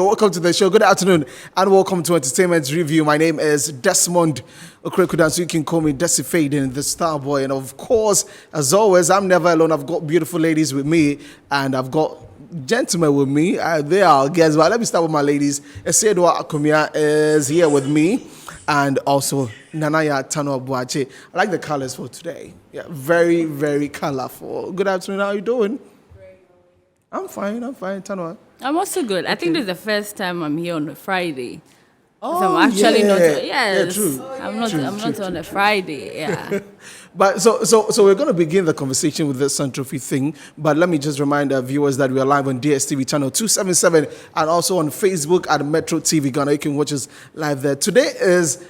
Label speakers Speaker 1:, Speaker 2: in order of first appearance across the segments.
Speaker 1: welcome to the show. Good afternoon and welcome to Entertainment Review. My name is Desmond Okrekudan, so you can call me Desi Faden, the star boy. And of course, as always, I'm never alone. I've got beautiful ladies with me and I've got gentlemen with me. They are our guests, but let me start with my ladies. Esedwa Akumia is here with me and also Nanaya Tano Abuache. I like the colors for today. Yeah, very, very colorful. Good afternoon. How are you doing? I'm fine, Tanwa.
Speaker 2: I'm also good. Okay. I think this is the first time I'm here on a Friday.
Speaker 1: Oh,
Speaker 2: so I'm actually not. Yes,
Speaker 1: yeah, true.
Speaker 2: I'm not on a Friday. Yeah.
Speaker 1: But so we're going to begin the conversation with the Sun Trophy thing. But let me just remind our viewers that we are live on DSTV channel 277 and also on Facebook at Metro TV Ghana. You can watch us live there. Today is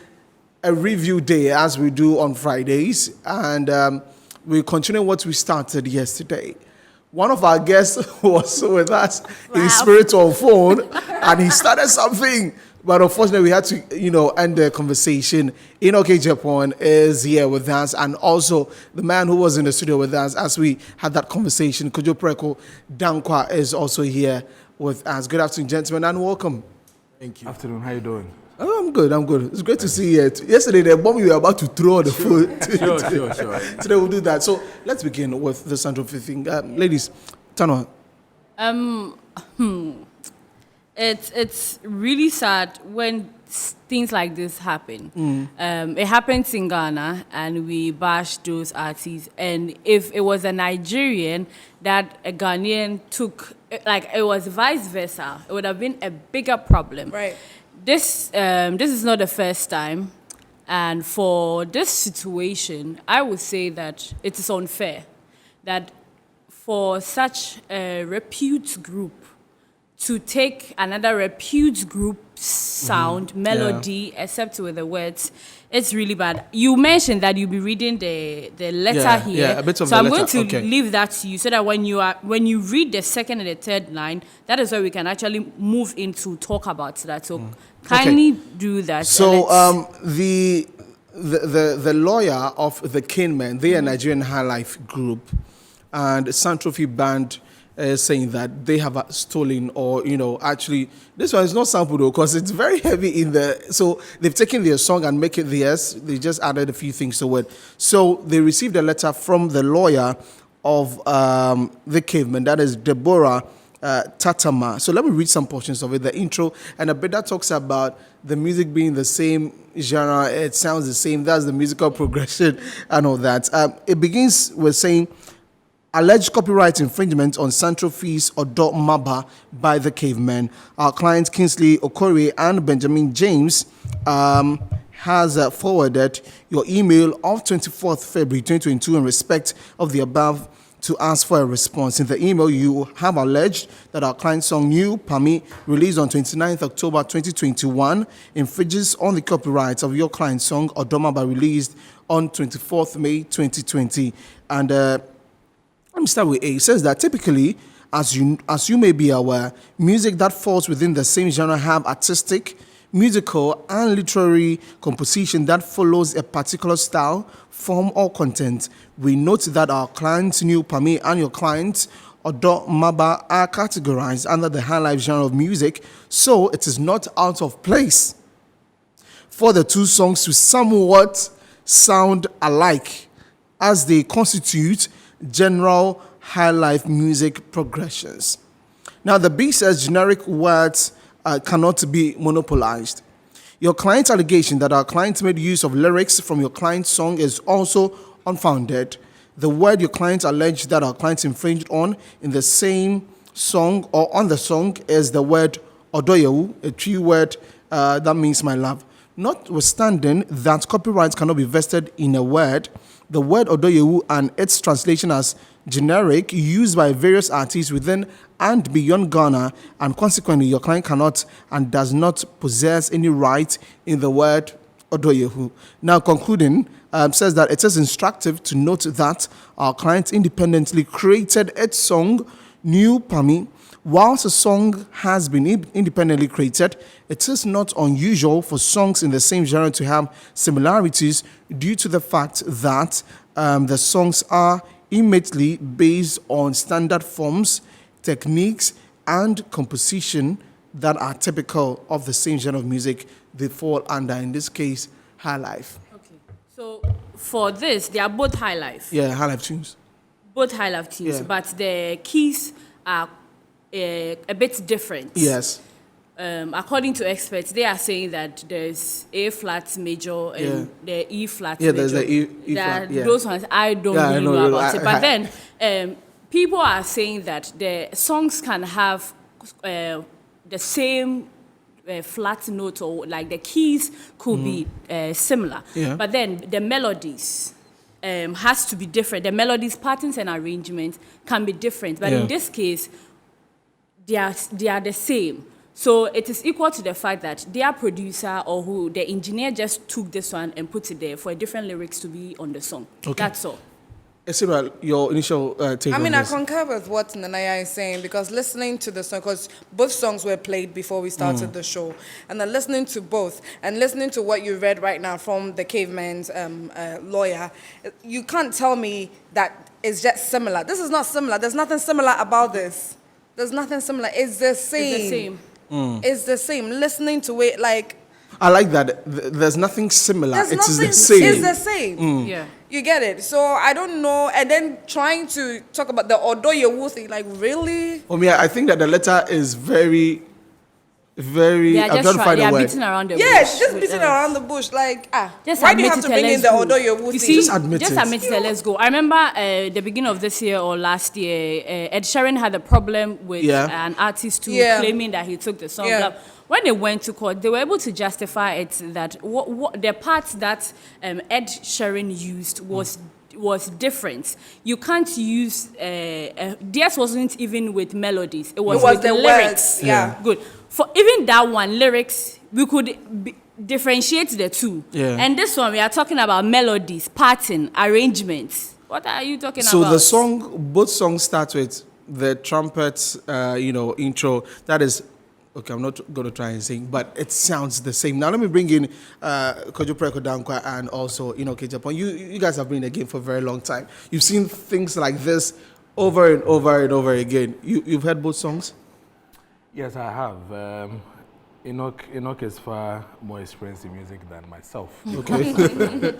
Speaker 1: a review day, as we do on Fridays, and we continue what we started yesterday. One of our guests was with us in spirit on phone, and he started something. But unfortunately, we had to, end the conversation. Inoke Japan is here with us, and also the man who was in the studio with us as we had that conversation, Kojo Preko Dankwa, is also here with us. Good afternoon, gentlemen, and welcome.
Speaker 3: Thank you. Afternoon. How you doing?
Speaker 1: Oh, I'm good. It's great to see you. Yesterday, the bomb you were about to throw on the food.
Speaker 3: Sure.
Speaker 1: Today we'll do that. So let's begin with the Sun Trophy thing. Ladies, Tano.
Speaker 2: It's really sad when things like this happen. It happens in Ghana, and we bash those artists. And if it was a Nigerian that a Ghanaian took, like it was vice versa, it would have been a bigger problem.
Speaker 4: Right.
Speaker 2: This is not the first time, and for this situation, I would say that it is unfair that for such a repute group to take another repute group sound, melody, except with the words, it's really bad. You mentioned that you'll be reading the letter here.
Speaker 1: Yeah, a bit of
Speaker 2: so
Speaker 1: the
Speaker 2: I'm
Speaker 1: letter.
Speaker 2: going to leave that to you so that when you read the second and the third line, that is where we can actually move into talk about that. So kindly do that.
Speaker 1: So the lawyer of the Kingmen, they are a Nigerian high life group, and Sun Trophy Band saying that they have stolen or, actually, this one is not sampled though, because it's very heavy in the, so they've taken their song and make it theirs. They just added a few things to it. So they received a letter from the lawyer of the Caveman, that is Deborah Tatama. So let me read some portions of it, the intro, and a bit that talks about the music being the same genre, it sounds the same, that's the musical progression and all that. It begins with saying, alleged copyright infringement on Sun Trophy's Odo Maba by the Cavemen. Our clients Kingsley Okori and Benjamin James has forwarded your email of 24th February 2022 in respect of the above to ask for a response. In the email, you have alleged that our client's song New Pami, released on 29th October 2021, infringes on the copyright of your client's song Odo Maba, released on 24th May 2020. And let me start with A. It says that typically, as you may be aware, music that falls within the same genre have artistic, musical, and literary composition that follows a particular style, form, or content. We note that our client's New Pami and your client's Odo Maba are categorized under the high life genre of music, so it is not out of place for the two songs to somewhat sound alike, as they constitute general high life music progressions. Now, the B says generic words cannot be monopolized. Your client's allegation that our client made use of lyrics from your client's song is also unfounded. The word your client alleged that our client infringed on in the same song or on the song is the word odoyewu, a tree word that means my love. Notwithstanding that copyrights cannot be vested in a word, the word odoyewu and its translation as generic used by various artists within and beyond Ghana, and consequently your client cannot and does not possess any right in the word odoyewu. Now concluding, says that it is instructive to note that our client independently created its song New Pami. Whilst a song has been independently created, it is not unusual for songs in the same genre to have similarities due to the fact that the songs are innately based on standard forms, techniques, and composition that are typical of the same genre of music they fall under, in this case, high life.
Speaker 2: Okay. So for this, they are both high life.
Speaker 1: Yeah, high life tunes.
Speaker 2: Both high life tunes,
Speaker 1: Yeah.
Speaker 2: but the keys are a bit different.
Speaker 1: Yes.
Speaker 2: According to experts, they are saying that there's A flat major and the E flat
Speaker 1: Yeah,
Speaker 2: major.
Speaker 1: there's the E flat, yeah.
Speaker 2: Those ones I don't
Speaker 1: Yeah, I
Speaker 2: really
Speaker 1: know,
Speaker 2: know
Speaker 1: you know,
Speaker 2: about it. But then people are saying that the songs can have the same flat note, or like the keys could be similar.
Speaker 1: Yeah.
Speaker 2: But then the melodies has to be different. The melodies, patterns, and arrangements can be different. But in this case, they are the same. So it is equal to the fact that their producer or who the engineer just took this one and put it there for a different lyrics to be on the song.
Speaker 1: Okay.
Speaker 2: That's all.
Speaker 1: Esira, your initial take
Speaker 4: I
Speaker 1: on
Speaker 4: mean, I
Speaker 1: this.
Speaker 4: concur with what Nanaya is saying, because listening to the song, because both songs were played before we started the show, and then listening to both, and listening to what you read right now from the caveman's lawyer, you can't tell me that it's just similar. This is not similar. There's nothing similar about this. There's nothing similar. It's the same.
Speaker 2: It's the same.
Speaker 4: It's the same. Listening to it, like,
Speaker 1: I like that. There's nothing similar.
Speaker 4: there's
Speaker 1: It is
Speaker 4: nothing.
Speaker 1: the same.
Speaker 4: It's the same.
Speaker 2: Yeah.
Speaker 4: You get it? So I don't know. And then trying to talk about the Odoyewu thing, like, really?
Speaker 1: I think that the letter is very.
Speaker 2: They are
Speaker 1: I'm trying
Speaker 2: just
Speaker 1: to find
Speaker 2: they
Speaker 1: a
Speaker 2: are
Speaker 1: word.
Speaker 2: beating around the
Speaker 4: Yes,
Speaker 2: bush.
Speaker 4: just
Speaker 2: with,
Speaker 4: beating around the bush. Like,
Speaker 2: Just
Speaker 4: why do you
Speaker 2: admit
Speaker 4: have to
Speaker 2: it,
Speaker 4: bring in
Speaker 2: let's
Speaker 4: the
Speaker 2: go.
Speaker 4: Odoyewu
Speaker 2: You
Speaker 4: thing?
Speaker 2: see,
Speaker 1: Just admit it.
Speaker 2: let's go. I remember the beginning of this year or last year, Ed Sheeran had a problem with an artist too, claiming that he took the song.
Speaker 4: Yeah.
Speaker 2: When they went to court, they were able to justify it that what the parts that Ed Sheeran used was different. You can't use theirs wasn't even with melodies. It was with
Speaker 4: the
Speaker 2: lyrics.
Speaker 4: words, yeah.
Speaker 2: Good. For even that one, lyrics, we could differentiate the two.
Speaker 1: Yeah.
Speaker 2: And this one, we are talking about melodies, pattern, arrangements. What are you talking
Speaker 1: So
Speaker 2: about?
Speaker 1: the song, both songs start with the trumpet, intro. That is, okay, I'm not going to try and sing, but it sounds the same. Now let me bring in Kojo Preko Dankwa and also Inoke Japan. You guys have been in the game for a very long time. You've seen things like this over and over and over again. You've heard both songs?
Speaker 3: Yes, I have. Enoch is far more experienced in music than myself.
Speaker 1: Okay.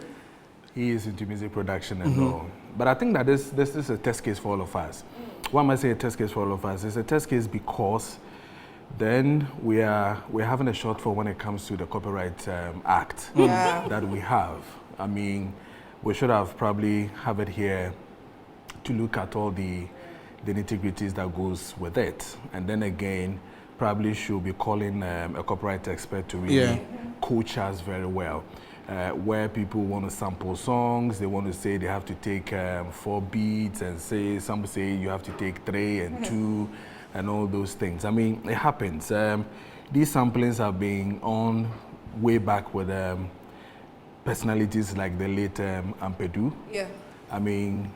Speaker 3: He is into music production and all. But I think that this is a test case for all of us. Why am I saying a test case for all of us? It's a test case because then we're having a shortfall when it comes to the Copyright Act that we have. I mean, we should have probably have it here to look at all the nitty-gritties that goes with it. And then again, probably should be calling a copyright expert to really coach us very well. Where people want to sample songs, they want to say they have to take 4 beats and say, some say you have to take 3 and 2 and all those things. I mean, it happens. These samplings have been on way back with personalities like the late Ampedu.
Speaker 4: Yeah.
Speaker 3: I mean,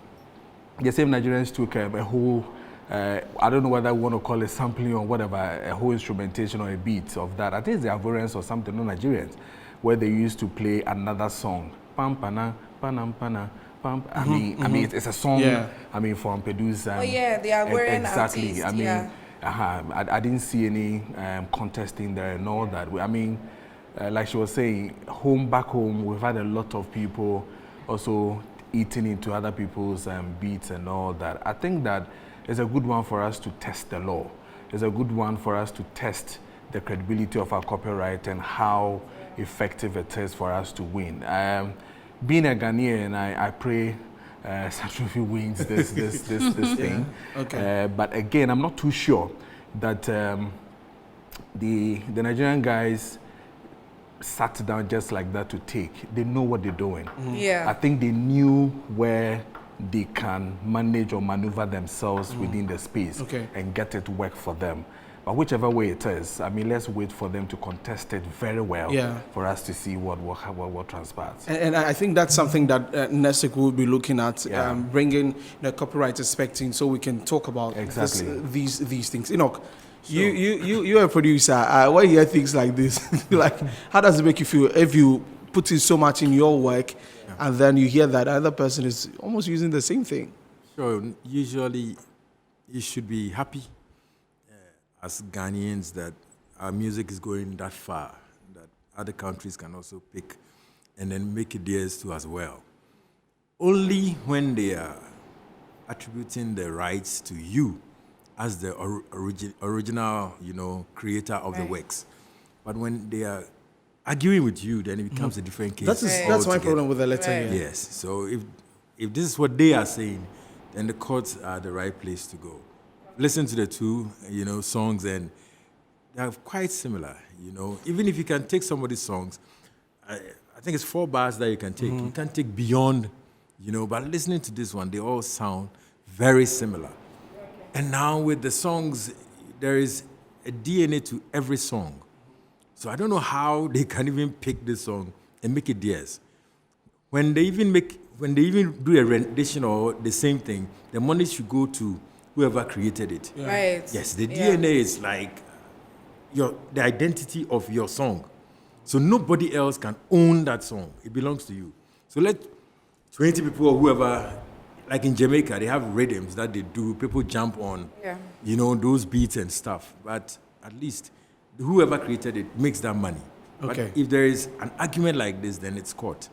Speaker 3: the same Nigerians took a whole, I don't know whether we want to call it sampling or whatever, a whole instrumentation or a beat of that. I think it's the Ivorians or something, no Nigerians, where they used to play another song. Pam pana, panam pana, pam. I mean, it's a song.
Speaker 1: Yeah.
Speaker 3: I mean, from Pedu's.
Speaker 4: Oh yeah, they are wearing
Speaker 3: exactly.
Speaker 4: artists,
Speaker 3: I mean,
Speaker 4: yeah.
Speaker 3: I didn't see any contesting there and all that. I mean, like she was saying, back home, we've had a lot of people also eating into other people's beats and all that. I think that is a good one for us to test the law. It's a good one for us to test the credibility of our copyright and how effective it is for us to win. Being a Ghanaian, I pray Santrofi wins this thing.
Speaker 1: Okay.
Speaker 3: But again, I'm not too sure that the Nigerian guys sat down just like that to take. They know what they're doing.
Speaker 4: Yeah.
Speaker 3: I think they knew where they can manage or maneuver themselves within the space and get it to work for them. But whichever way it is, I mean, let's wait for them to contest it very well for us to see what transpires.
Speaker 1: And I think that's something that NESIC will be looking at, bringing the copyright expecting so we can talk about these things. Enoch, you're a producer. When you hear things like this, like, how does it make you feel if you put in so much in your work and then you hear that other person is almost using the same thing?
Speaker 5: So usually you should be happy as Ghanaians that our music is going that far that other countries can also pick and then make it theirs too as well. Only when they are attributing the rights to you as the original, creator of the works. But when they are arguing with you, then it becomes a different case.
Speaker 1: That's my problem with the letter here.
Speaker 5: Yes. So if this is what they are saying, then the courts are the right place to go. Listen to the two, songs, and they are quite similar. Even if you can take somebody's songs, I think it's 4 bars that you can take. You can't take beyond, But listening to this one, they all sound very similar. And now with the songs, there is a DNA to every song. So I don't know how they can even pick this song and make it theirs. When they even do a rendition or the same thing, the money should go to whoever created it.
Speaker 4: Yeah. Right.
Speaker 5: Yes, the DNA is like the identity of your song. So nobody else can own that song. It belongs to you. So let 20 people or whoever, like in Jamaica, they have rhythms that they do. People jump on, those beats and stuff. But at least whoever created it makes that money.
Speaker 1: Okay.
Speaker 5: But if there is an argument like this, then it's court.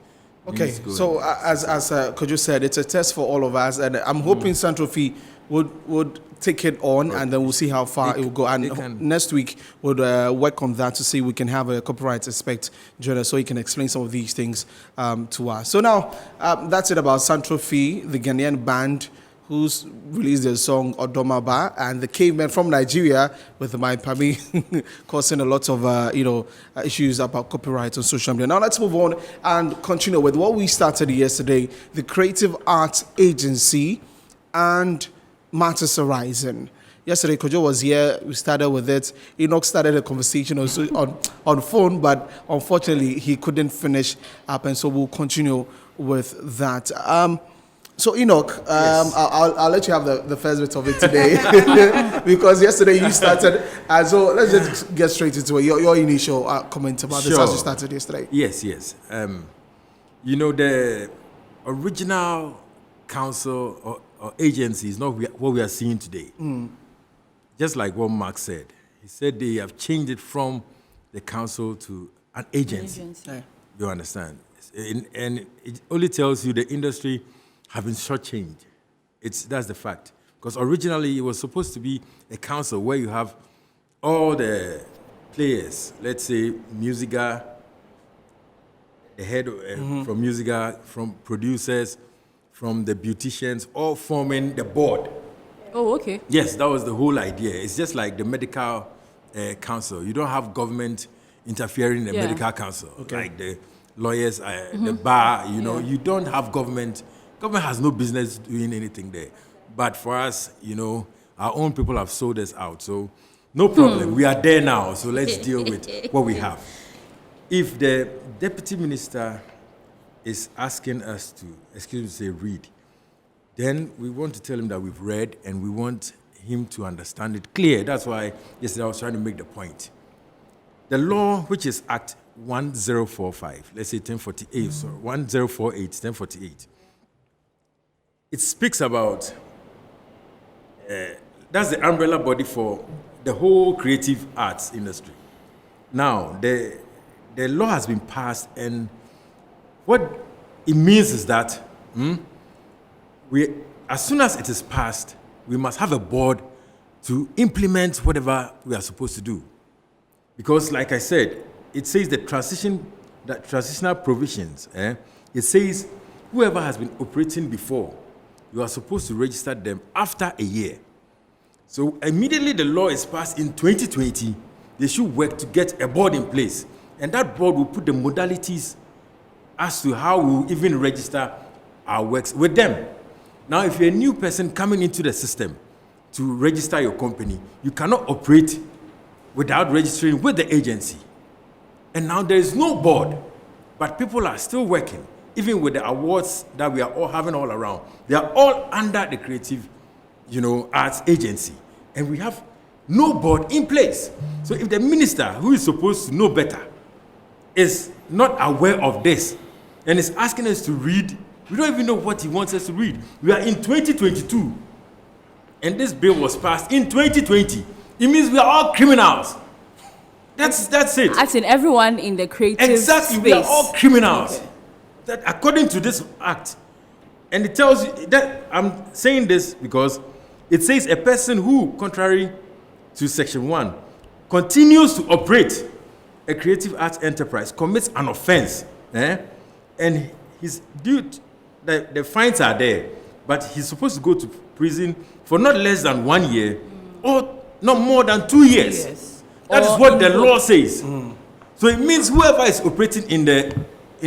Speaker 1: Okay, so as Kojo said, it's a test for all of us, and I'm hoping Santrophy would take it on, and then we'll see how far it will go. And next week, we'll work on that to see if we can have a copyright expert join us so he can explain some of these things to us. So now, that's it about Santrophy, the Ghanaian band who's released their song Odomaba, and the Cavemen from Nigeria with My Pami causing a lot of issues about copyright on social media. Now let's move on and continue with what we started yesterday, the Creative Arts Agency and Matters Horizon. Yesterday, Kojo was here. We started with it. Enoch started a conversation also on phone, but unfortunately, he couldn't finish up, and so we'll continue with that. So Enoch, yes. I'll let you have the first bit of it today because yesterday you started. So let's just get straight into it. Your initial comment about this as you started yesterday.
Speaker 5: Yes. The original council or agency is not what we are seeing today. Just like what Mark said. He said they have changed it from the council to an agency. Yeah. You understand? And it only tells you the industry have been shortchanged. That's the fact. Because originally it was supposed to be a council where you have all the players, let's say Musica, the head from Musica, from producers, from the beauticians, all forming the board.
Speaker 2: Oh, okay.
Speaker 5: Yes, that was the whole idea. It's just like the medical council. You don't have government interfering in the medical council, like the lawyers, the bar, you don't have government. Government has no business doing anything there. But for us, our own people have sold us out. So no problem. We are there now. So let's deal with what we have. If the deputy minister is asking us to, read, then we want to tell him that we've read and we want him to understand it clear. That's why yesterday I was trying to make the point. The law, which is Act 1045, let's say 1048, 1048, 1048, it speaks about, that's the umbrella body for the whole creative arts industry. Now, the law has been passed, and what it means is that as soon as it is passed, we must have a board to implement whatever we are supposed to do. Because, like I said, it says the transitional provisions, it says whoever has been operating before, you are supposed to register them after a year. So immediately the law is passed in 2020, they should work to get a board in place. And that board will put the modalities as to how we will even register our works with them. Now, if you're a new person coming into the system to register your company, you cannot operate without registering with the agency. And now there is no board, but people are still working. Even with the awards that we are all having all around, they are all under the creative, arts agency. And we have no board in place. So if the minister, who is supposed to know better, is not aware of this and is asking us to read, we don't even know what he wants us to read. We are in 2022, and this bill was passed in 2020. It means we are all criminals. That's it.
Speaker 2: As in everyone in the creative
Speaker 5: Exactly.
Speaker 2: space.
Speaker 5: We are all criminals. That according to this act, and it tells you that I'm saying this because it says a person who, contrary to Section 1, continues to operate a creative arts enterprise commits an offense, and he's due. The fines are there, but he's supposed to go to prison for not less than 1 year or not more than 2 years. That is what the law says. So it means whoever is operating in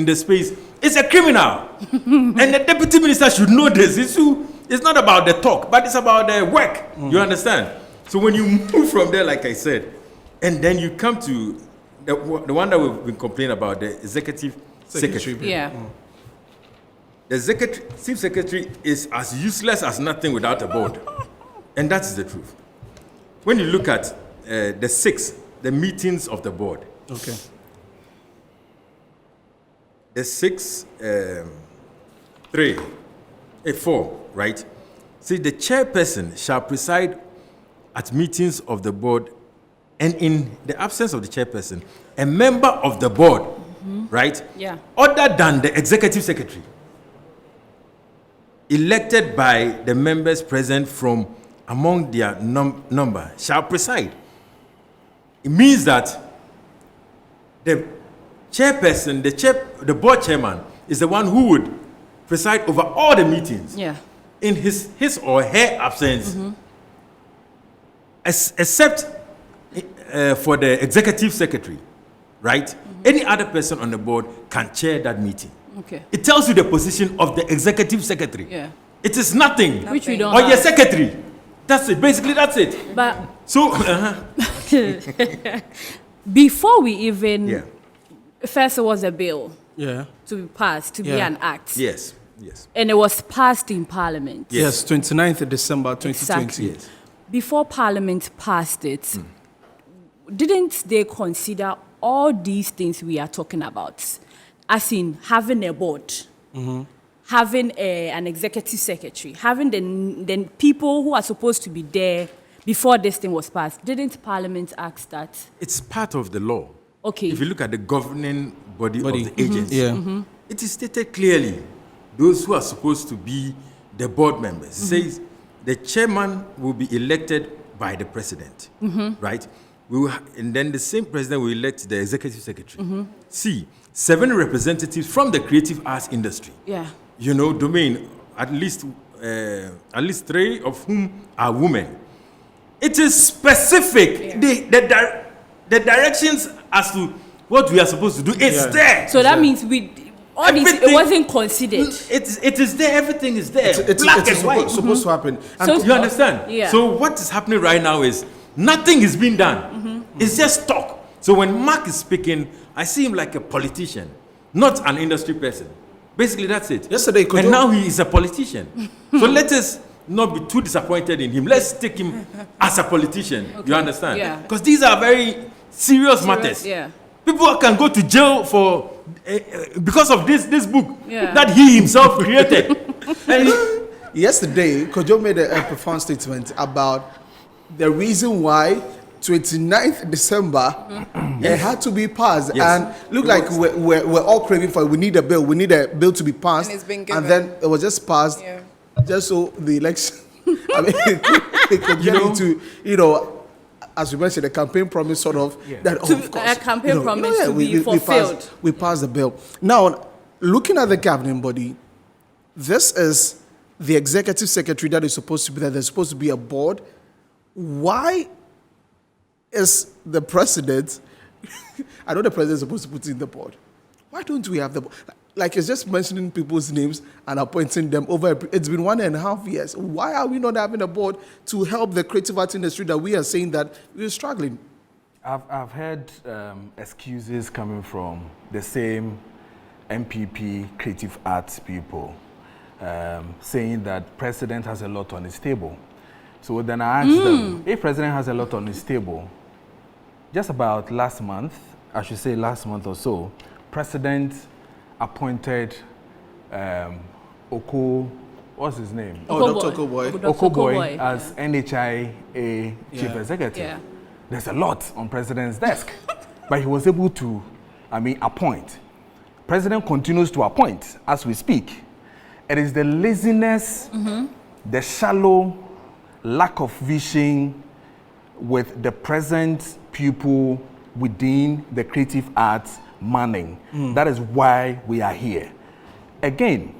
Speaker 5: the space is a criminal. And the deputy minister should know this. It's not about the talk, but it's about the work. You understand? So when you move from there, like I said, and then you come to the one that we've been complaining about, the executive secretary.
Speaker 2: Yeah.
Speaker 5: The executive secretary is as useless as nothing without a board. And that is the truth. When you look at the meetings of the board.
Speaker 1: Okay.
Speaker 5: The 4, right? See, the chairperson shall preside at meetings of the board, and in the absence of the chairperson, a member of the board, right?
Speaker 2: Yeah.
Speaker 5: Other than the executive secretary, elected by the members present from among their number, shall preside. It means that the chairperson, the board chairman, is the one who would preside over all the meetings.
Speaker 2: Yeah.
Speaker 5: In his or her absence, except for the executive secretary, right? Any other person on the board can chair that meeting.
Speaker 2: Okay.
Speaker 5: It tells you the position of the executive secretary.
Speaker 2: Yeah.
Speaker 5: It is nothing.
Speaker 2: Which we don't
Speaker 5: Or your
Speaker 2: have.
Speaker 5: secretary. That's it. Basically, that's it.
Speaker 2: But
Speaker 5: So,
Speaker 2: before we even
Speaker 5: yeah.
Speaker 2: first it was a bill
Speaker 1: Yeah.
Speaker 2: to be passed, to be
Speaker 1: Yeah.
Speaker 2: an act.
Speaker 5: Yes.
Speaker 2: And it was passed in Parliament.
Speaker 1: Yes, 29th of December 2020.
Speaker 2: Exactly.
Speaker 5: Yes.
Speaker 2: Before Parliament passed it, didn't they consider all these things we are talking about? As in having a board, having an executive secretary, having the people who are supposed to be there before this thing was passed. Didn't Parliament ask that?
Speaker 5: It's part of the law.
Speaker 2: Okay.
Speaker 5: If you look at the governing body.
Speaker 1: Body.
Speaker 5: of the agency,
Speaker 1: Yeah.
Speaker 5: it is stated clearly those who are supposed to be the board members. It says the chairman will be elected by the president, right? And then the same president will elect the executive secretary. C, 7 representatives from the creative arts industry.
Speaker 2: Yeah.
Speaker 5: Domain, at least 3 of whom are women. It is specific. The directions as to what we are supposed to do, it's there.
Speaker 2: So that means all this, it
Speaker 5: Everything-
Speaker 2: wasn't considered.
Speaker 5: It is there. Everything is there.
Speaker 1: It's
Speaker 5: Black and
Speaker 1: supposed,
Speaker 5: white.
Speaker 1: supposed to happen. And
Speaker 2: So-
Speaker 5: You understand?
Speaker 2: Yeah.
Speaker 5: So what is happening right now is nothing is being done. It's just talk. So when Mark is speaking, I see him like a politician, not an industry person. Basically, that's it.
Speaker 1: Yesterday,
Speaker 5: and now he is a politician. So let us not be too disappointed in him. Let's take him as a politician. You understand?
Speaker 2: Yeah.
Speaker 5: Because these are very serious matters.
Speaker 2: Yeah.
Speaker 5: People can go to jail for because of this book
Speaker 2: Yeah.
Speaker 5: that he himself created. And
Speaker 1: yesterday, Kojo made a profound statement about the reason why 29th December it had to be passed.
Speaker 5: Yes.
Speaker 1: And look like we're all craving for it. We need a bill. We need a bill to be passed.
Speaker 4: And it's been
Speaker 1: And
Speaker 4: given.
Speaker 1: then it was just passed
Speaker 4: Yeah.
Speaker 1: just so the election, I mean, they could get into, as we mentioned, the campaign promise sort of that, of course.
Speaker 2: A campaign promise to be fulfilled.
Speaker 1: We passed the bill. Now, looking at the governing body, this is the executive secretary that is supposed to be there. There's supposed to be a board. Why is the president, I know the president is supposed to put in the board. Why don't we have the board? Like it's just mentioning people's names and appointing them over. It's been 1.5 years. Why are we not having a board to help the creative arts industry that we are saying that we're struggling?
Speaker 3: I've heard excuses coming from the same MPP creative arts people saying that president has a lot on his table. So then I asked them, if president has a lot on his table, just about last month or so, president appointed what's his name?
Speaker 1: Dr. Okoboy.
Speaker 3: Okoboy as NHIA chief executive.
Speaker 2: Yeah.
Speaker 3: There's a lot on president's desk. but he was able to, appoint. President continues to appoint as we speak. It is the laziness, the shallow lack of vision with the present people within the creative arts manning. That is why we are here. Again,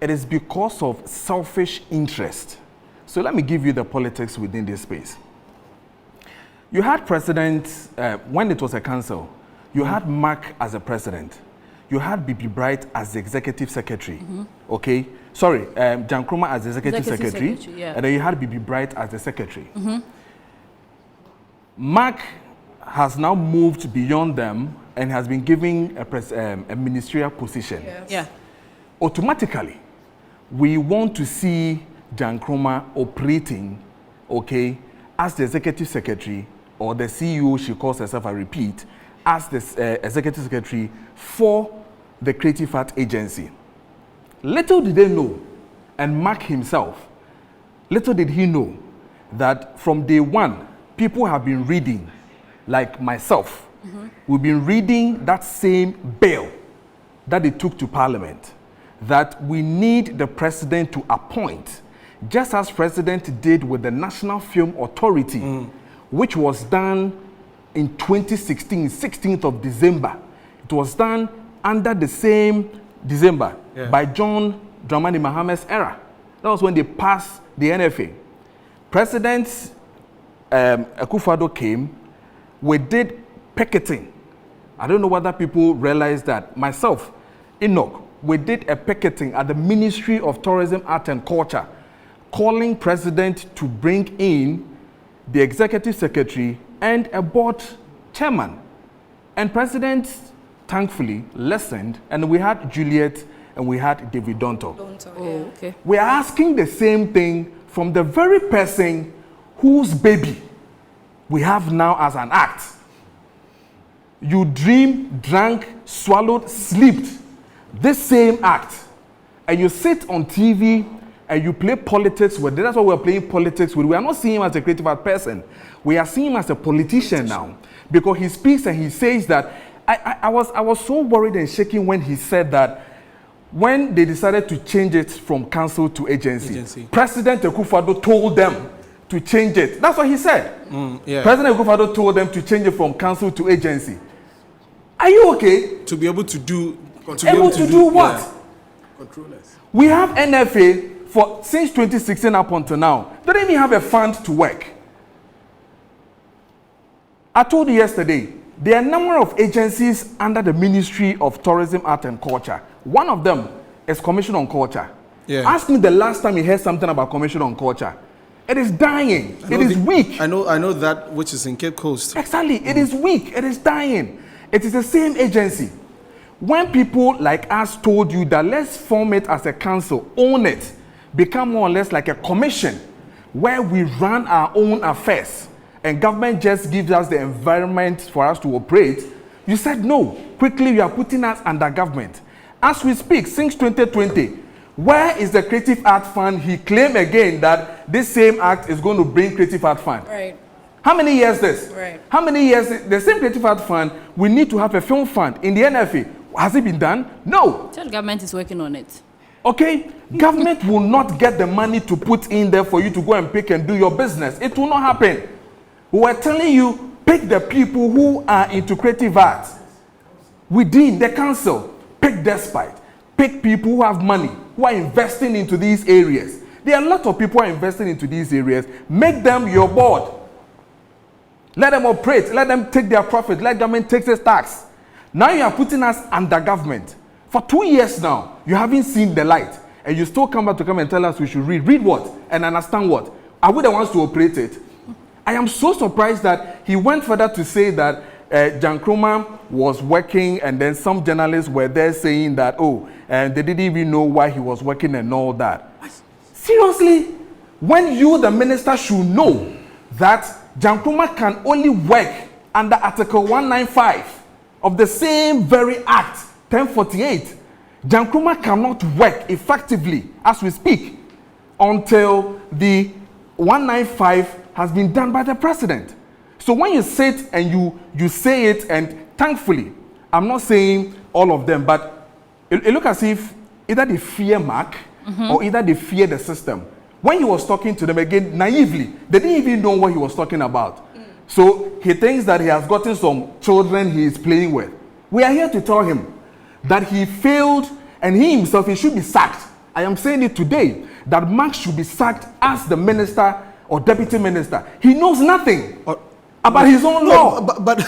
Speaker 3: it is because of selfish interest. So let me give you the politics within this space. You had president, when it was a council, you had Mark as a president. You had Bibi Bright as the executive secretary, okay? Sorry, Jan Kroma as the executive secretary,
Speaker 2: yeah.
Speaker 3: and then you had Bibi Bright as the secretary. Mark has now moved beyond them and has been given a ministerial position.
Speaker 4: Yes.
Speaker 2: Yeah.
Speaker 3: Automatically, we want to see Jan Kroma operating, okay, as the executive secretary or the CEO, she calls herself, I repeat, as the executive secretary for the Creative Art Agency. Little did they know, and Mark himself, little did he know that from day one, people have been reading, like myself, we've been reading that same bill that they took to Parliament, that we need the president to appoint, just as president did with the National Film Authority, which was done in 2016, 16th of December. It was done under the same December by John Dramani Mahamad's era. That was when they passed the NFA. President Akufo-Addo came, we did picketing. I don't know whether people realize that. Myself, Enoch, we did a picketing at the Ministry of Tourism, Art and Culture, calling president to bring in the executive secretary and a board chairman. And president, thankfully, listened, and we had Juliet and we had David Donto.
Speaker 2: Okay.
Speaker 3: We are asking the same thing from the very person whose baby we have now as an act. You dream, drank, swallowed, slept. This same act. And you sit on TV and you play politics with it. That's why we're playing politics with. We are not seeing him as a creative art person. We are seeing him as a politician now. Because he speaks and he says that, I was so worried and shaking when he said that when they decided to change it from council to agency. President Akufo-Addo told them to change it. That's what he said. President Akufo-Addo told them to change it from council to agency. Are you okay?
Speaker 1: To be able to do...
Speaker 3: Able to do what?
Speaker 1: Yeah. Controllers.
Speaker 3: We have NFA since 2016 up until now. They don't even have a fund to work. I told you yesterday, there are a number of agencies under the Ministry of Tourism, Art and Culture. One of them is Commission on Culture.
Speaker 1: Yeah.
Speaker 3: Ask me the last time you heard something about Commission on Culture. It is dying. It is weak.
Speaker 1: I know that which is in Cape Coast.
Speaker 3: Exactly. It is weak. It is dying. It is the same agency. When people like us told you that let's form it as a council, own it, become more or less like a commission where we run our own affairs and government just gives us the environment for us to operate, you said no. Quickly, you are putting us under government. As we speak, since 2020, where is the Creative Art Fund? He claimed again that this same act is going to bring Creative Art Fund.
Speaker 4: Right.
Speaker 3: How many years this?
Speaker 4: Right.
Speaker 3: How many years? The same Creative Art Fund, we need to have a film fund in the NFA. Has it been done? No.
Speaker 2: The government is working on it.
Speaker 3: Okay? Government will not get the money to put in there for you to go and pick and do your business. It will not happen. We were telling you, pick the people who are into creative art within the council. Pick despite. Pick people who have money, who are investing into these areas. There are a lot of people who are investing into these areas. Make them your board. Let them operate. Let them take their profit. Let government take its tax. Now you are putting us under government. For 2 years now, you haven't seen the light. And you still come back to come and tell us we should read. Read what? And understand what? Are we the ones to operate it? I am so surprised that he went further to say that Jan Kroma was working and then some journalists were there saying that, and they didn't even know why he was working and all that. Seriously? When you, the minister, should know that Jan Kroma can only work under Article 195 of the same very Act, 1048. Jan Kroma cannot work effectively as we speak until the 195 has been done by the president. So when you sit and you say it, and thankfully, I'm not saying all of them, but it look as if either they fear Mark or either they fear the system. When he was talking to them again, naively, they didn't even know what he was talking about. So he thinks that he has gotten some children he is playing with. We are here to tell him that he failed, and he himself, he should be sacked. I am saying it today, that Mark should be sacked as the minister or deputy minister. He knows nothing about his own law.
Speaker 1: But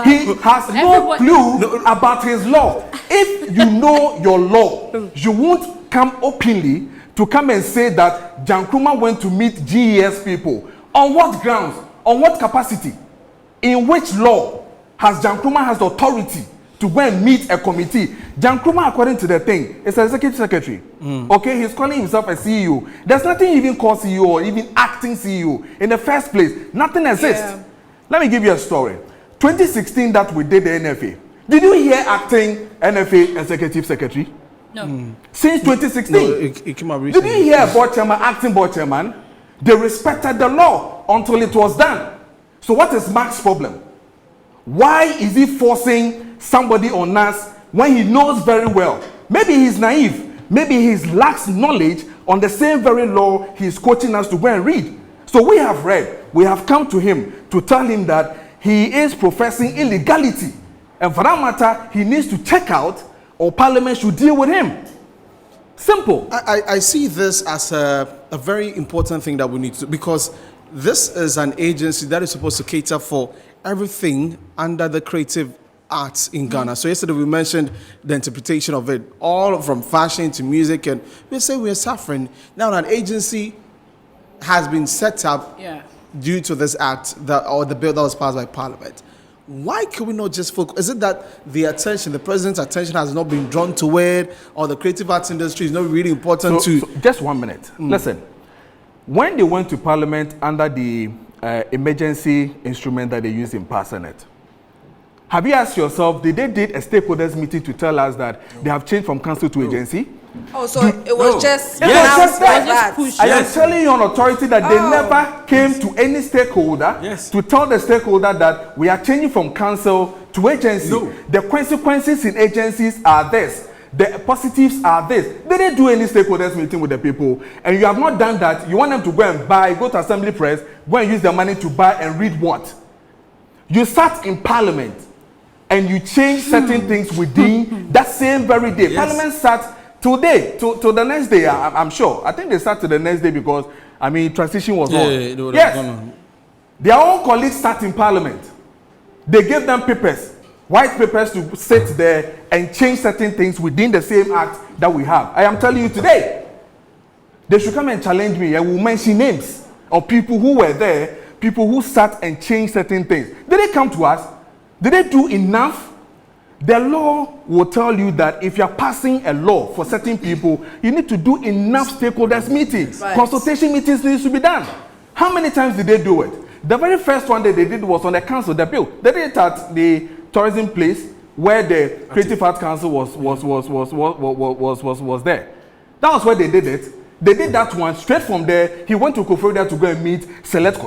Speaker 3: he has no clue about his law. If you know your law, you won't come openly to come and say that Jan Nkrumah went to meet GES people. On what grounds? On what capacity? In which law has Jan Nkrumah has the authority to go and meet a committee? Jan Nkrumah, according to the thing, is an executive secretary. Okay, he's calling himself a CEO. There's nothing even called CEO or even acting CEO in the first place. Nothing exists.
Speaker 4: Yeah.
Speaker 3: Let me give you a story. 2016 that we did the NFA. Did you hear acting NFA executive secretary?
Speaker 2: No.
Speaker 3: Since 2016.
Speaker 1: no, it came out
Speaker 3: Did
Speaker 1: recently.
Speaker 3: you hear board chairman, acting board chairman? They respected the law until it was done. So what is Mark's problem? Why is he forcing somebody on us when he knows very well? Maybe he's naive. Maybe he lacks knowledge on the same very law he's coaching us to go and read. So we have read. We have come to him to tell him that he is professing illegality. And for that matter, he needs to check out, or Parliament should deal with him. Simple.
Speaker 1: I see this as a very important thing that we need to, because this is an agency that is supposed to cater for everything under the creative arts in Ghana. So yesterday we mentioned the interpretation of it, all from fashion to music, and we say we are suffering. Now an agency has been set up due to this act or the bill that was passed by Parliament. Why can we not just focus? Is it that the president's attention has not been drawn to it, or the creative arts industry is not really important to?
Speaker 3: So just 1 minute. Listen, when they went to Parliament under the emergency instrument that they used in passing it, have you asked yourself, did they did a stakeholders meeting to tell us that they have changed from council to agency?
Speaker 4: Oh, so it was just
Speaker 3: It was
Speaker 4: announced
Speaker 3: just
Speaker 4: like
Speaker 3: that.
Speaker 4: that.
Speaker 3: I am telling you on authority that they never came to any stakeholder to tell the stakeholder that we are changing from council to agency. The consequences in agencies are this. The positives are this. They didn't do any stakeholders meeting with the people, and you have not done that. You want them to go and go to Assembly Press, go and use their money to buy and read what? You sat in Parliament and you changed certain things within that same very day. Yes. Parliament sat today, to the next day, I'm sure. I think they sat to the next day because, I mean, transition was on. Yes. Their own colleagues sat in Parliament. They gave them papers, white papers, to sit there and change certain things within the same act that we have. I am telling you today, they should come and challenge me. I will mention names of people who were there, people who sat and changed certain things. Did they come to us? Did they do enough? The law will tell you that if you're passing a law for certain people, you need to do enough stakeholders meetings. Right. Consultation meetings need to be done. How many times did they do it? The very first one that they did was on the council, the bill. They did it at the tourism place where the Creative Arts Council was there. That was where they did it. They did that one. Straight from there, he went to Koforidua to go and meet Select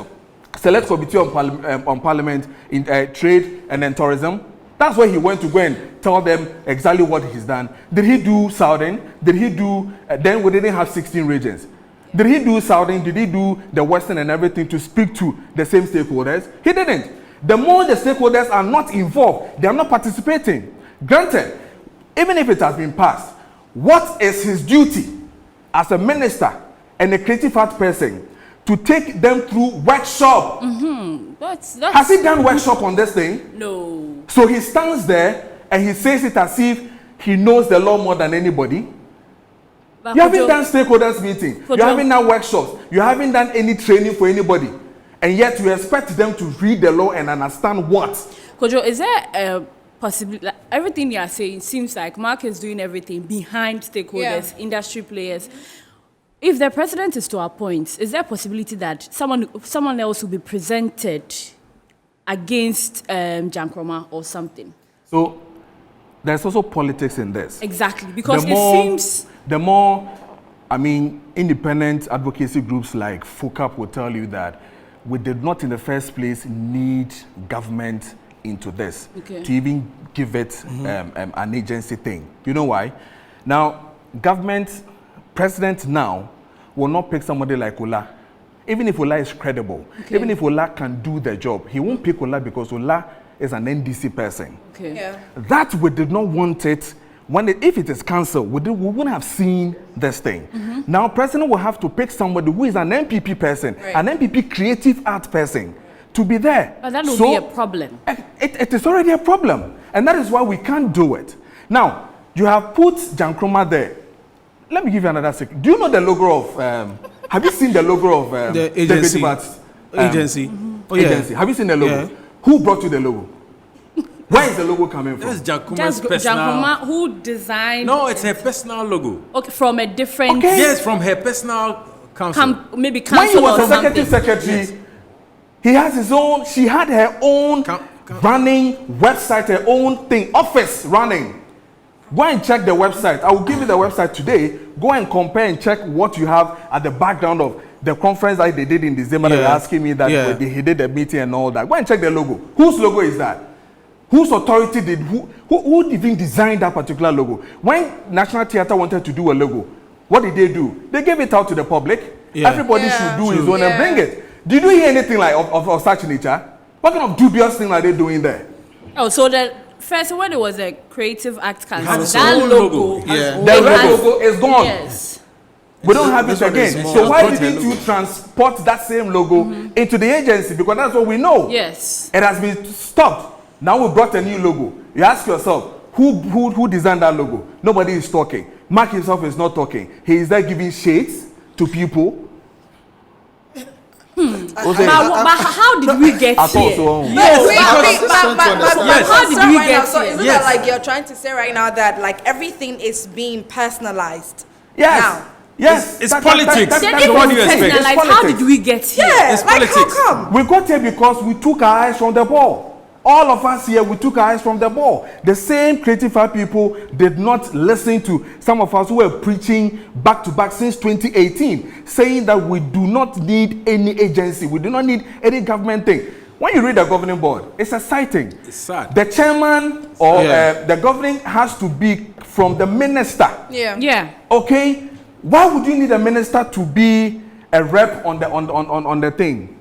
Speaker 3: Committee on Parliament in Trade and then Tourism. That's where he went to go and tell them exactly what he's done. Did he do Southern? Did he do, then we didn't have 16 regions. Did he do Southern? Did he do the Western and everything to speak to the same stakeholders? He didn't. The more the stakeholders are not involved, they are not participating. Granted, even if it has been passed, what is his duty as a minister and a creative art person to take them through workshop? That's Has he done workshop on this thing?
Speaker 2: No.
Speaker 3: So he stands there and he says it as if he knows the law more than anybody. But you haven't done stakeholders meeting. You haven't done workshops. You haven't done any training for anybody. And yet you expect them to read the law and understand what?
Speaker 2: Kojo, is there a possibility, like, everything you are saying seems like Mark is doing everything behind stakeholders, industry players. If the president is to appoint, is there a possibility that someone else will be presented against Jan Nkrumah or something?
Speaker 3: So there's also politics in this.
Speaker 2: Exactly, because it seems...
Speaker 3: The more, I mean, independent advocacy groups like FOCAP will tell you that we did not in the first place need government into this to even give it an agency thing. You know why? Now, president now will not pick somebody like Ola. Even if Ola is credible, even if Ola can do the job, he won't pick Ola because Ola is an NDC person. That we did not want it. If it is cancelled, we wouldn't have seen this thing. Now, president will have to pick somebody who is an MPP person, an MPP creative art person, to be there.
Speaker 2: But that will be a problem.
Speaker 3: It is already a problem, and that is why we can't do it. Now, you have put Jankroma there. Let me give you another second. Do you know the logo of? Have you seen the logo of
Speaker 1: the agency? Agency. Oh, yeah.
Speaker 3: Agency. Have you seen the logo? Yeah. Who brought you the logo? Where is the logo coming from?
Speaker 5: That's Jankoma's personal.
Speaker 2: Jankroma, who designed?
Speaker 5: No, it's her personal logo.
Speaker 2: Okay, from a different.
Speaker 3: Okay.
Speaker 5: Yes, from her personal council.
Speaker 2: Maybe council
Speaker 3: when he was
Speaker 2: or
Speaker 3: a
Speaker 2: something.
Speaker 3: secretary, yes. He has his own. She had her own running website, her own thing, office running. Go and check the website. I will give you the website today. Go and compare and check what you have at the background of the conference that they did in December. They were asking me that he did the meeting and all that. Go and check the logo. Whose logo is that? Whose authority did, who even designed that particular logo? When National Theatre wanted to do a logo, what did they do? They gave it out to the public. Everybody should do his own and bring it. Did you hear anything like of such nature? What kind of dubious thing are they doing there?
Speaker 2: Oh, so first when it was a creative act council,
Speaker 5: that logo.
Speaker 3: The logo is gone.
Speaker 2: Yes.
Speaker 3: We don't have it again. So why didn't you transport that same logo into the agency? Because that's what we know.
Speaker 2: Yes.
Speaker 3: It has been stopped. Now we brought a new logo. You ask yourself, who designed that logo? Nobody is talking. Mark himself is not talking. He is there giving shades to people.
Speaker 2: But how did we get here?
Speaker 4: How did we get here? Isn't that like you're trying to say right now that like everything is being personalized?
Speaker 3: Yes.
Speaker 4: Now.
Speaker 3: Yes,
Speaker 5: it's politics.
Speaker 2: That's what you expect. How did we get here?
Speaker 4: Yeah,
Speaker 5: it's
Speaker 4: like
Speaker 5: politics.
Speaker 4: how come?
Speaker 3: We got here because we took our eyes from the ball. All of us here, we took our eyes from the ball. The same creative people did not listen to some of us who were preaching back to back since 2018, saying that we do not need any agency, we do not need any government thing. When you read the governing board, it's exciting.
Speaker 5: It's sad.
Speaker 3: The chairman or the governing has to be from the minister.
Speaker 2: Yeah.
Speaker 3: Okay? Why would you need a minister to be a rep on the thing?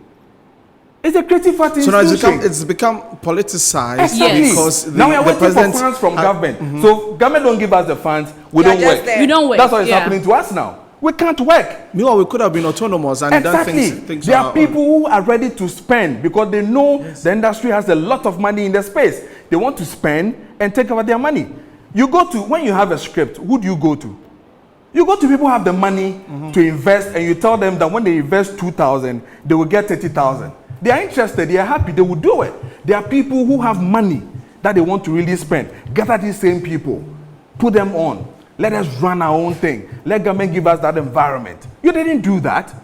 Speaker 3: It's a creative art institution.
Speaker 1: So now it's become politicized.
Speaker 3: Exactly.
Speaker 1: Because
Speaker 3: now we are waiting for funds from government. So government don't give us the funds, we don't work.
Speaker 2: We don't work.
Speaker 3: That's what is happening to us now. We can't work.
Speaker 1: Meanwhile, we could have been autonomous and done things.
Speaker 3: There are people who are ready to spend because they know the industry has a lot of money in the space. They want to spend and take over their money. You go to, when you have a script, who do you go to? You go to people who have the money to invest, and you tell them that when they invest 2,000, they will get 30,000. They are interested, they are happy, they will do it. There are people who have money that they want to really spend. Gather these same people, put them on. Let us run our own thing. Let government give us that environment. You didn't do that.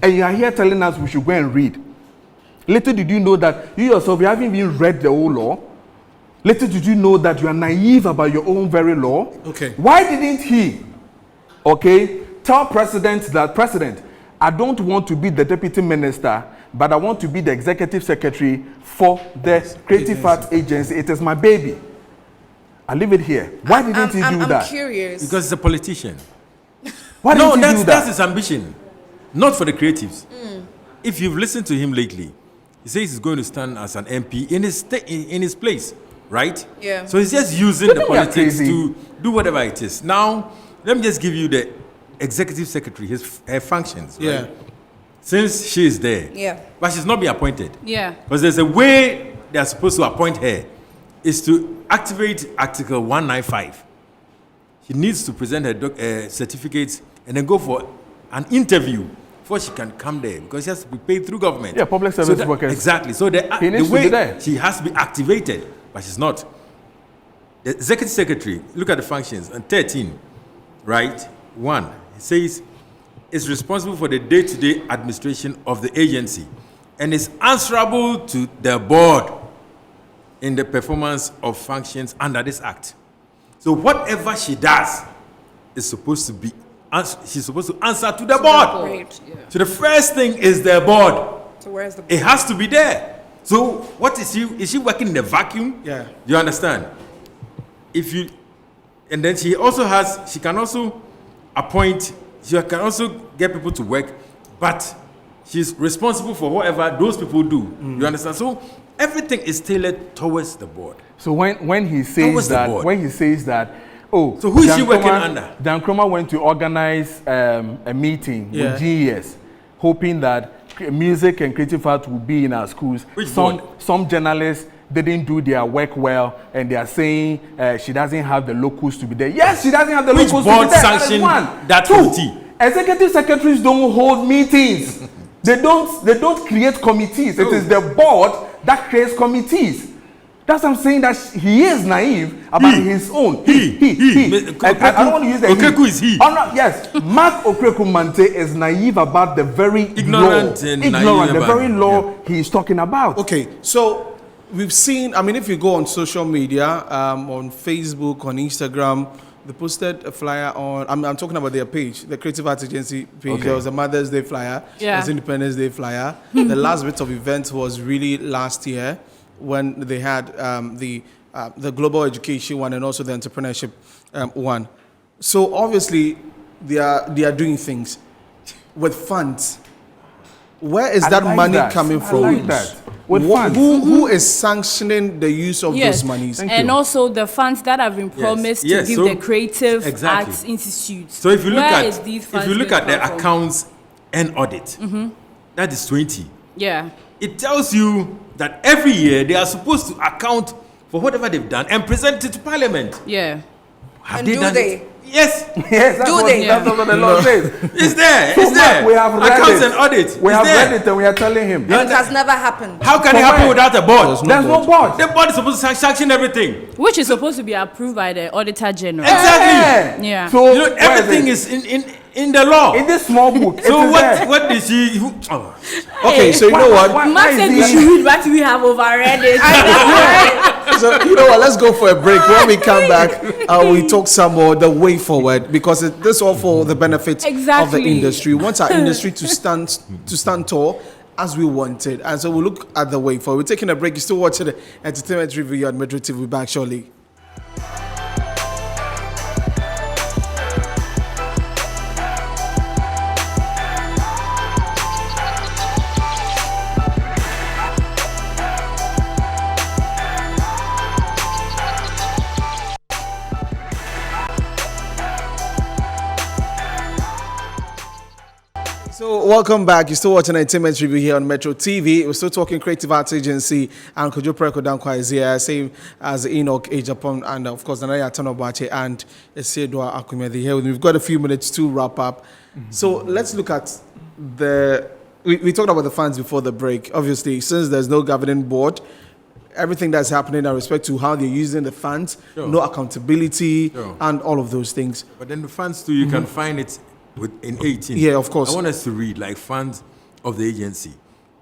Speaker 3: And you are here telling us we should go and read. Little did you know that you yourself, you haven't even read the whole law. Little did you know that you are naive about your own very law.
Speaker 1: Okay.
Speaker 3: Why didn't he, tell President that, President, I don't want to be the deputy minister, but I want to be the executive secretary for the Creative Arts Agency. It is my baby. I leave it here. Why didn't he do that?
Speaker 4: I'm curious.
Speaker 5: Because he's a politician.
Speaker 3: Why didn't he do that?
Speaker 5: That's his ambition. Not for the creatives. If you've listened to him lately, he says he's going to stand as an MP in his place, right?
Speaker 4: Yeah.
Speaker 5: So he's just using the politics to do whatever it is. Now, let me just give you the executive secretary, her functions. Right?
Speaker 1: Yeah.
Speaker 5: Since she is there.
Speaker 4: Yeah.
Speaker 5: But she's not been appointed.
Speaker 2: Yeah.
Speaker 5: Because there's a way they are supposed to appoint her, is to activate Article 195. She needs to present her certificates and then go for an interview before she can come there, because she has to be paid through government.
Speaker 3: Yeah, public service workers.
Speaker 5: Exactly. So the way she has to be activated, but she's not. The executive secretary, look at the functions on 13, right? 1, it says, is responsible for the day-to-day administration of the agency and is answerable to the board in the performance of functions under this act. So whatever she does is supposed to be, she's supposed to answer to the board.
Speaker 4: Right. Yeah.
Speaker 5: So the first thing is the board.
Speaker 4: So where's the board?
Speaker 5: It has to be there. So what is she? Is she working in a vacuum?
Speaker 1: Yeah.
Speaker 5: You understand? And then she can also appoint, she can also get people to work, but she's responsible for whatever those people do. You understand? So everything is tailored towards the board.
Speaker 3: So when he says that, oh,
Speaker 5: so who is she working under?
Speaker 3: Dan Kroma went to organize a meeting with GES, hoping that music and creative art will be in our schools.
Speaker 5: Which board?
Speaker 3: Some journalists didn't do their work well, and they are saying she doesn't have the locals to be there. Yes, she doesn't have the
Speaker 5: Which
Speaker 3: locals to be
Speaker 5: board
Speaker 3: there.
Speaker 5: sanctioned that
Speaker 3: Two,
Speaker 5: committee?
Speaker 3: executive secretaries don't hold meetings. They don't create committees. It is the board that creates committees. That's what I'm saying, that he is naive about his own. He. I don't want to use the
Speaker 5: Okreku is he.
Speaker 3: Oh, no, yes. Mark Okreku Mante is naive about the very
Speaker 5: ignorant
Speaker 3: the very law he is talking about.
Speaker 1: Okay, so we've seen, I mean, if you go on social media, on Facebook, on Instagram, they posted a flyer on, I'm talking about their page, the Creative Arts Agency page.
Speaker 3: Okay.
Speaker 1: There was a Mother's Day flyer, there was Independence Day flyer. The last bit of events was really last year when they had the global education one and also the entrepreneurship one. So obviously they are doing things with funds. Where is that money coming from?
Speaker 3: I like that. With funds.
Speaker 1: Who is sanctioning the use of those monies?
Speaker 2: And also the funds that have been promised to give the creative arts institutes.
Speaker 5: So if you look
Speaker 2: at
Speaker 5: the accounts and audit, that is 20.
Speaker 2: Yeah.
Speaker 5: It tells you that every year they are supposed to account for whatever they've done and present it to Parliament.
Speaker 2: Yeah.
Speaker 4: And do they?
Speaker 5: Yes.
Speaker 3: Yes, that's what the law says.
Speaker 5: It's there.
Speaker 3: So
Speaker 5: It's there.
Speaker 3: Mark, we have read
Speaker 5: accounts
Speaker 3: it.
Speaker 5: and audit.
Speaker 3: We have
Speaker 5: there.
Speaker 3: read it and we are telling him.
Speaker 4: And it has never happened.
Speaker 5: How can it happen without a board?
Speaker 3: There's no board.
Speaker 5: The board is supposed to sanction everything.
Speaker 2: Which is supposed to be approved by the Auditor General.
Speaker 5: Exactly.
Speaker 2: Yeah.
Speaker 3: So
Speaker 5: You know, everything is in the law.
Speaker 3: in this small book.
Speaker 5: So what did she?
Speaker 1: Okay, so you know what?
Speaker 2: Mark said we should read what we have overread it.
Speaker 1: So you know what? Let's go for a break. When we come back, we talk some more the way forward, because this all for the benefit of the
Speaker 2: Exactly.
Speaker 1: industry. We want our industry to stand tall as we want it, and so we'll look at the way forward. We're taking a break. You're still watching the entertainment review on Metro TV. We'll be back shortly. So welcome back. You're still watching Entertainment Review here on Metro TV. We're still talking Creative Arts Agency, and Kojo Preko Dankwa is here, same as Enoch A. Japan, and of course Nanaya Tanobache and Esedwa Akumedi here with me. We've got a few minutes to wrap up. So let's look at we talked about the funds before the break. Obviously, since there's no governing board, everything that's happening in respect to how they're using the funds, no accountability, and all of those things.
Speaker 5: But then the funds too, you can find it in 18.
Speaker 1: Yeah, of course.
Speaker 5: I want us to read like funds of the agency.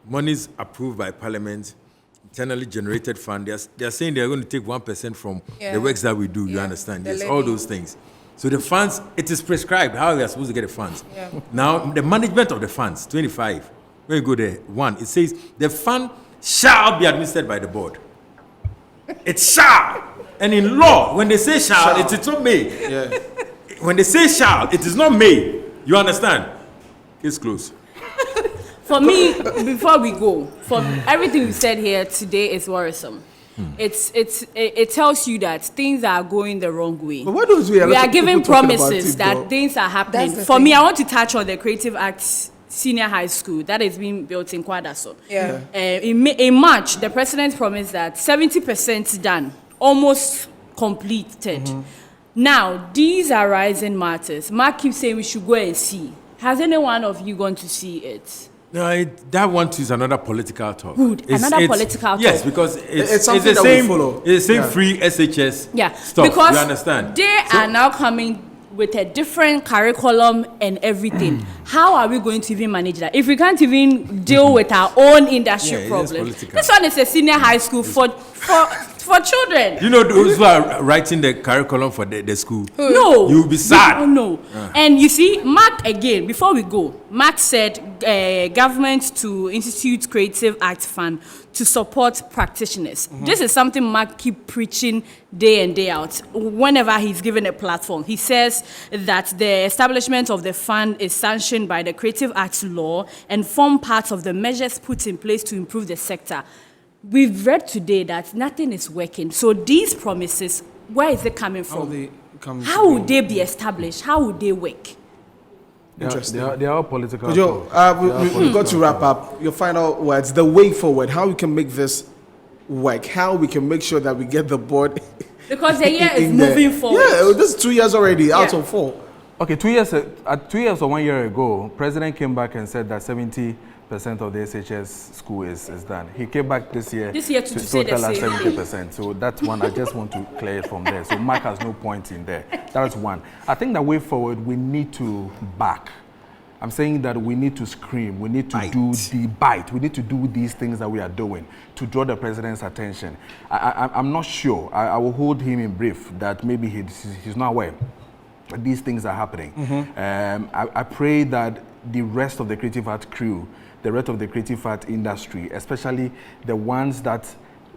Speaker 5: Monies approved by Parliament, internally generated fund. They're saying they're going to take 1% from the works that we do. You understand? Yes, all those things. So the funds, it is prescribed how we are supposed to get the funds.
Speaker 4: Yeah.
Speaker 5: Now, the management of the funds, 25. When you go there, 1, it says the fund shall be administered by the board. It shall. And in law, when they say shall. It's not may.
Speaker 1: Yeah.
Speaker 5: When they say shall, it is not may. You understand? Case closed.
Speaker 2: For me, before we go, for everything we said here today is worrisome. It tells you that things are going the wrong way.
Speaker 1: But why don't we
Speaker 2: are giving promises that things are happening.
Speaker 4: That's the
Speaker 2: For
Speaker 4: thing.
Speaker 2: me, I want to touch on the Creative Arts Senior High School that is being built in Kwadaso.
Speaker 4: Yeah.
Speaker 2: In March, the president promised that 70% done, almost completed. Now, these are rising matters. Mark keeps saying we should go and see. Has any one of you gone to see it?
Speaker 5: No, that one too is another political talk.
Speaker 2: Good. Another political talk.
Speaker 5: Yes, because it's
Speaker 1: something
Speaker 5: the
Speaker 1: that we
Speaker 5: same.
Speaker 1: follow.
Speaker 5: It's the same free SHS stuff.
Speaker 2: Because
Speaker 5: you understand?
Speaker 2: they are now coming with a different curriculum and everything. How are we going to even manage that? If we can't even deal with our own industry
Speaker 5: Yeah, it is
Speaker 2: problems.
Speaker 5: political.
Speaker 2: This one is a senior high school for for children.
Speaker 5: You know those who are writing the curriculum for the school?
Speaker 2: No.
Speaker 5: You'll be sad.
Speaker 2: No. And you see, Mark, again, before we go, Mark said government to institute Creative Arts Fund to support practitioners. This is something Mark keep preaching day in, day out. Whenever he's given a platform, he says that the establishment of the fund is sanctioned by the Creative Arts law and form part of the measures put in place to improve the sector. We've read today that nothing is working. So these promises, where is it coming from? How would they be established? How would they work?
Speaker 1: Interesting.
Speaker 3: They are all political.
Speaker 1: We've got to wrap up. Your final words, the way forward, how we can make this work, how we can make sure that we get the board.
Speaker 2: Because the year is moving forward.
Speaker 1: Yeah, this is 2 years already, out of 4.
Speaker 3: Okay, 2 years, 2 years or 1 year ago, President came back and said that 70% of the SHS school is done. He came back this year
Speaker 2: to say
Speaker 3: tell
Speaker 2: the
Speaker 3: us
Speaker 2: same.
Speaker 3: 70%. So that's one. I just want to clear it from there. So Mark has no point in there. That's one. I think the way forward, we need to back. I'm saying that we need to scream. We need to do the bite. We need to do these things that we are doing to draw the president's attention. I'm not sure. I will hold him in brief that maybe he's not aware that these things are happening. I pray that the rest of the creative art crew, the rest of the creative art industry, especially the ones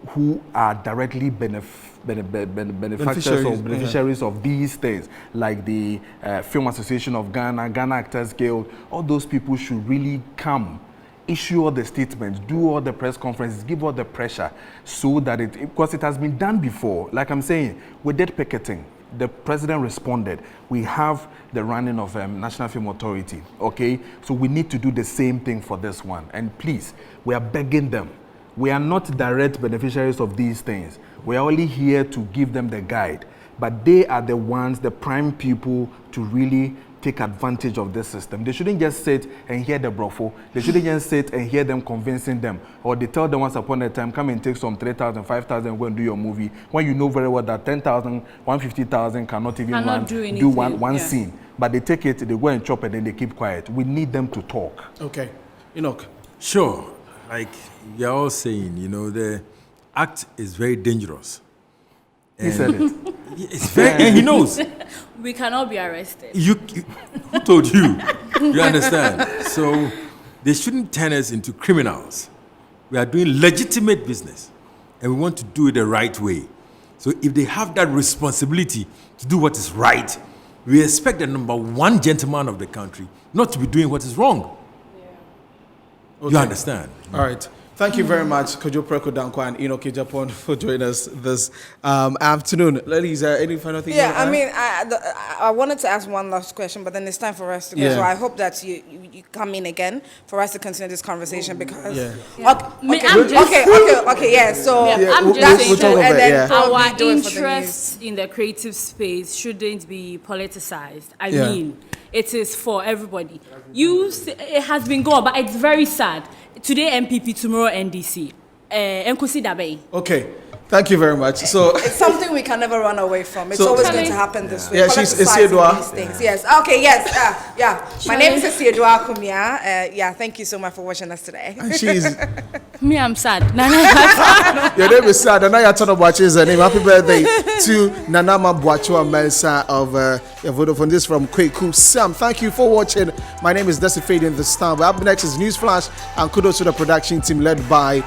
Speaker 3: who are directly beneficiaries of these things, like the Film Association of Ghana, Ghana Actors Guild, all those people should really come, issue all the statements, do all the press conferences, give all the pressure, so that because it has been done before. Like I'm saying, we did picketing. The president responded. We have the running of National Film Authority, okay? So we need to do the same thing for this one. And please, we are begging them. We are not direct beneficiaries of these things. We are only here to give them the guide. But they are the ones, the prime people, to really take advantage of this system. They shouldn't just sit and hear the brofo. They shouldn't just sit and hear them convincing them. Or they tell them once upon a time, come and take some 3,000, 5,000, go and do your movie. When you know very well that 10,000, 150,000 cannot even do one scene. But they take it, they go and chop it, and they keep quiet. We need them to talk.
Speaker 1: Okay. Enoch.
Speaker 5: Sure. Like you're all saying, you know, the act is very dangerous.
Speaker 3: He said it.
Speaker 5: It's very, and he knows.
Speaker 2: We cannot be arrested.
Speaker 5: Who told you? You understand? So they shouldn't turn us into criminals. We are doing legitimate business, and we want to do it the right way. So if they have that responsibility to do what is right, we expect the number one gentleman of the country not to be doing what is wrong.
Speaker 1: Okay.
Speaker 5: You understand?
Speaker 1: All right. Thank you very much, Kojo Preko Dankwa and Enoch Japon, for joining us this afternoon. Ladies, any final thing?
Speaker 4: Yeah, I mean, I wanted to ask one last question, but then it's time for us to go.
Speaker 1: Yeah.
Speaker 4: So I hope that you come in again for us to continue this conversation because.
Speaker 1: Yeah.
Speaker 4: Okay, yeah. So
Speaker 2: I'm just
Speaker 1: we'll
Speaker 2: saying
Speaker 1: talk about
Speaker 4: and then
Speaker 1: yeah.
Speaker 4: probably
Speaker 2: our
Speaker 4: do it for the
Speaker 2: interests in the creative space shouldn't be politicized. I
Speaker 1: Yeah.
Speaker 2: mean, it is for everybody. It has been gone, but it's very sad. Today MPP, tomorrow NDC. Nkosi Dabe.
Speaker 1: Okay. Thank you very much. So
Speaker 4: It's something we can never run away from. It's
Speaker 1: So-
Speaker 4: always going to happen this way.
Speaker 1: Yeah, she's
Speaker 4: Politicizing
Speaker 1: Esiedua.
Speaker 4: these things. Yes. Okay. Yes. Yeah. My name is Esiedua Kumia. Yeah. Thank you so much for watching us today.
Speaker 1: she's
Speaker 2: Me, I'm sad.
Speaker 1: your name is Sad. Nana Yatono Boachi is her name. Happy birthday to Nanama Boachiwa Mensa of Vodafone. This is from Kweku Sam. Thank you for watching. My name is Desi Fade in the Star. Up next is News Flash, and kudos to the production team led by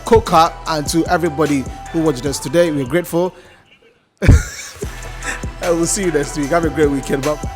Speaker 1: Coca, and to everybody who watched us today. We're grateful. We'll see you next week. Have a great weekend. Bye.